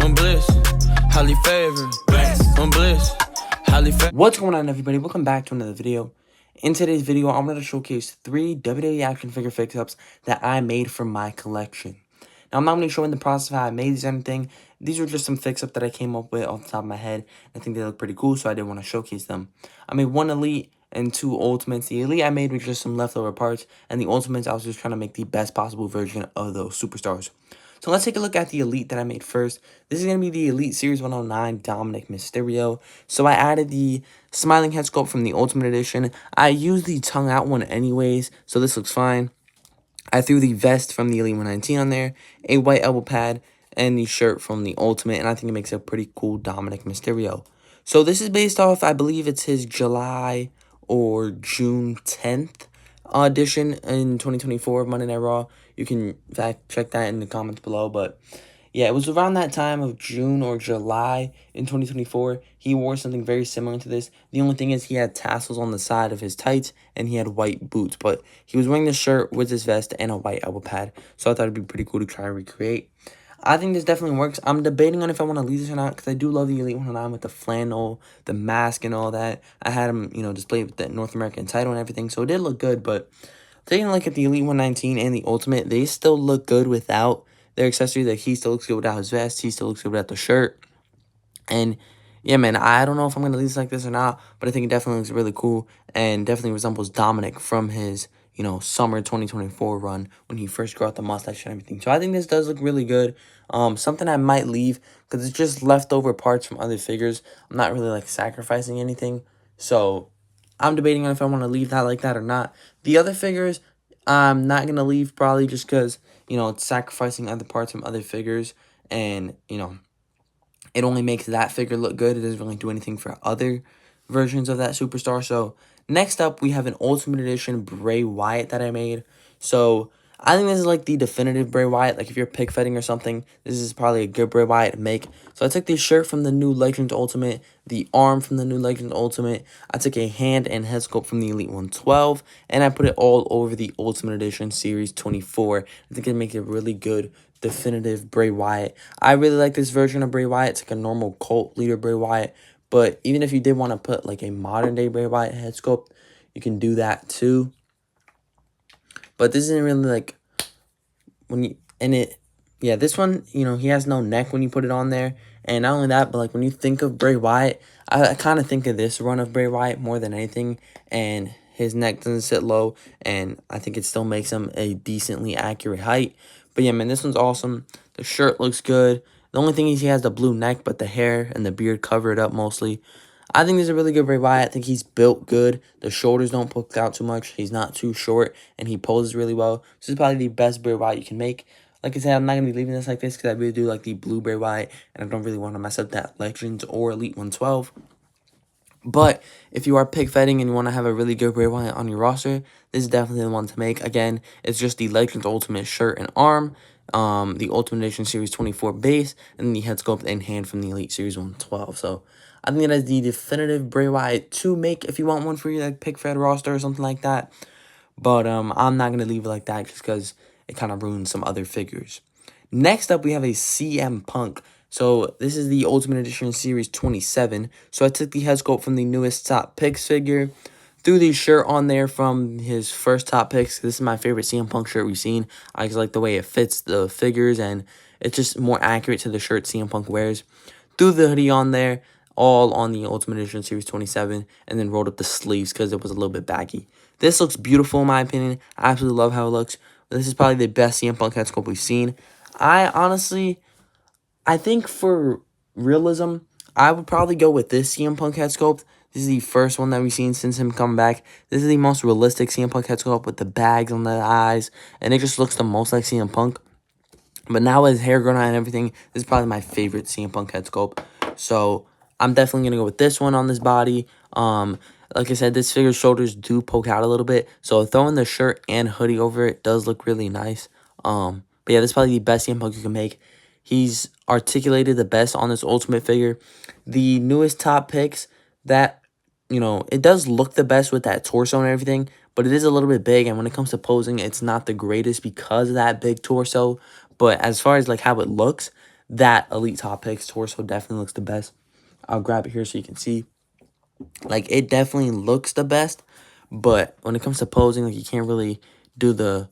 I'm bliss, highly favored. I'm bliss, highly favored. What's going on, everybody? Welcome back to another video. In today's video, I'm going to showcase 3 WWE action figure fix-ups that I made from my collection. Now, I'm not going to show in the process of how I made these or anything. These were just some fix-ups that I came up with off the top of my head. I think they look pretty cool, so I did want to showcase them. I made 1 Elite and 2 Ultimates. The Elite I made with just some leftover parts, and the Ultimates I was just trying to make the best possible version of those superstars. So let's take a look at the Elite that I made first. This is going to be the Elite Series 109 Dominic Mysterio. So I added the smiling head sculpt from the Ultimate Edition. I used the tongue out one anyways, so this looks fine. I threw the vest from the Elite 119 on there, a white elbow pad, and the shirt from the Ultimate, and I think it makes a pretty cool Dominic Mysterio. So this is based off, I believe it's his July or June 10th edition in 2024 of Monday Night Raw. You can fact check that in the comments below, but yeah, it was around that time of June or July in 2024. He wore something very similar to this. The only thing is he had tassels on the side of his tights and he had white boots, but he was wearing the shirt with his vest and a white elbow pad, so I thought it'd be pretty cool to try and recreate. I think this definitely works. I'm debating on if I want to leave this or not, because I do love the Elite 109 with the flannel, the mask, and all that. I had him, displayed with the North American title and everything, so it did look good. But taking a look at the Elite 119 and the Ultimate, they still look good without their accessories. Like, he still looks good without his vest. He still looks good without the shirt. And yeah, man, I don't know if I'm going to leave this like this or not, but I think it definitely looks really cool and definitely resembles Dominic from his summer 2024 run when he first grew out the mustache and everything. So I think this does look really good. Something I might leave because it's just leftover parts from other figures. I'm not really like sacrificing anything. So I'm debating on if I want to leave that like that or not. The other figures, I'm not going to leave probably just because, it's sacrificing other parts from other figures and, it only makes that figure look good. It doesn't really do anything for other versions of that superstar. So next up, we have an Ultimate Edition Bray Wyatt that I made. So I think this is like the definitive Bray Wyatt. Like if you're pick fetting or something, this is probably a good Bray Wyatt to make. So I took the shirt from the new Legends Ultimate, the arm from the new Legends Ultimate. I took a hand and head sculpt from the Elite 112, and I put it all over the Ultimate Edition Series 24. I think it makes a really good definitive Bray Wyatt. I really like this version of Bray Wyatt. It's like a normal cult leader Bray Wyatt. But even if you did want to put like a modern day Bray Wyatt head sculpt, you can do that too. But this isn't really like this one, he has no neck when you put it on there. And not only that, but like when you think of Bray Wyatt, I kind of think of this run of Bray Wyatt more than anything. And his neck doesn't sit low, and I think it still makes him a decently accurate height. But yeah, man, this one's awesome. The shirt looks good. The only thing is he has the blue neck, but the hair and the beard cover it up mostly. I think this is a really good Bray Wyatt. I think he's built good. The shoulders don't poke out too much. He's not too short, and he poses really well. This is probably the best Bray Wyatt you can make. Like I said, I'm not going to be leaving this like this because I really do like the blue Bray Wyatt, and I don't really want to mess up that Legends or Elite 112. But if you are pick fetting and you want to have a really good Bray Wyatt on your roster, this is definitely the one to make. Again, it's just the Legends Ultimate shirt and arm, the Ultimate Edition Series 24 base, and the head sculpt and hand from the Elite Series 112. So I think that is the definitive Bray Wyatt to make if you want one for your like pick fed roster or something like that. But I'm not gonna leave it like that just because it kind of ruins some other figures. Next up, we have a CM Punk. So this is the Ultimate Edition Series 27. So I took the head sculpt from the newest Top Picks figure, threw the shirt on there from his first Top Picks. This is my favorite CM Punk shirt we've seen. I just like the way it fits the figures, and it's just more accurate to the shirt CM Punk wears. Threw the hoodie on there, all on the Ultimate Edition Series 27, and then rolled up the sleeves because it was a little bit baggy. This looks beautiful in my opinion. I absolutely love how it looks. This is probably the best CM Punk head sculpt we've seen. I think for realism, I would probably go with this CM Punk head sculpt. This is the first one that we've seen since him coming back. This is the most realistic CM Punk head sculpt with the bags on the eyes, and it just looks the most like CM Punk. But now with his hair grown out and everything, this is probably my favorite CM Punk head sculpt. So I'm definitely going to go with this one on this body. Like I said, this figure's shoulders do poke out a little bit, so throwing the shirt and hoodie over it does look really nice. But yeah, this is probably the best CM Punk you can make. He's articulated the best on this Ultimate figure. The newest Top Picks, that, it does look the best with that torso and everything, but it is a little bit big, and when it comes to posing, it's not the greatest because of that big torso. But as far as like how it looks, that Elite Top Picks torso definitely looks the best. I'll grab it here so you can see. Like, it definitely looks the best, but when it comes to posing, like, you can't really do the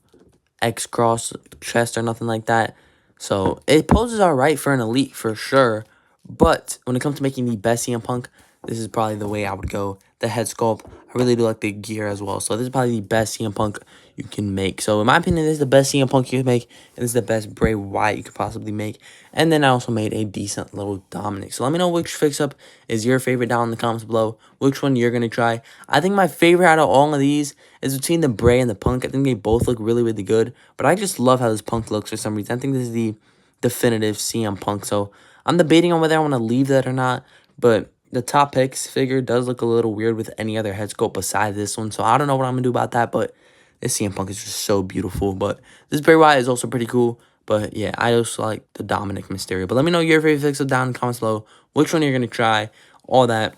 X cross chest or nothing like that. So it poses all right for an Elite for sure, but when it comes to making the best CM Punk, this is probably the way I would go. The head sculpt, I really do like the gear as well. So this is probably the best CM Punk you can make. So in my opinion, this is the best CM Punk you can make, and this is the best Bray Wyatt you could possibly make. And then I also made a decent little Dominic. So let me know which fix-up is your favorite down in the comments below. Which one you're going to try. I think my favorite out of all of these is between the Bray and the Punk. I think they both look really, really good. But I just love how this Punk looks for some reason. I think this is the definitive CM Punk. So I'm debating on whether I want to leave that or not. But the Top Picks figure does look a little weird with any other head sculpt besides this one. So I don't know what I'm going to do about that. But this CM Punk is just so beautiful. But this Bray Wyatt is also pretty cool. But yeah, I also like the Dominic Mysterio. But let me know your favorite fix-up down in the comments below. Which one you're going to try. All that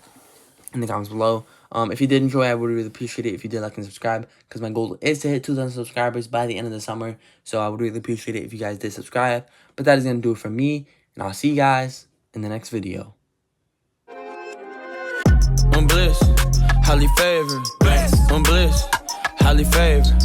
in the comments below. If you did enjoy, I would really appreciate it if you did like and subscribe, because my goal is to hit 2,000 subscribers by the end of the summer. So I would really appreciate it if you guys did subscribe. But that is going to do it for me, and I'll see you guys in the next video. I'm bliss, highly favored. I'm bliss, highly favored.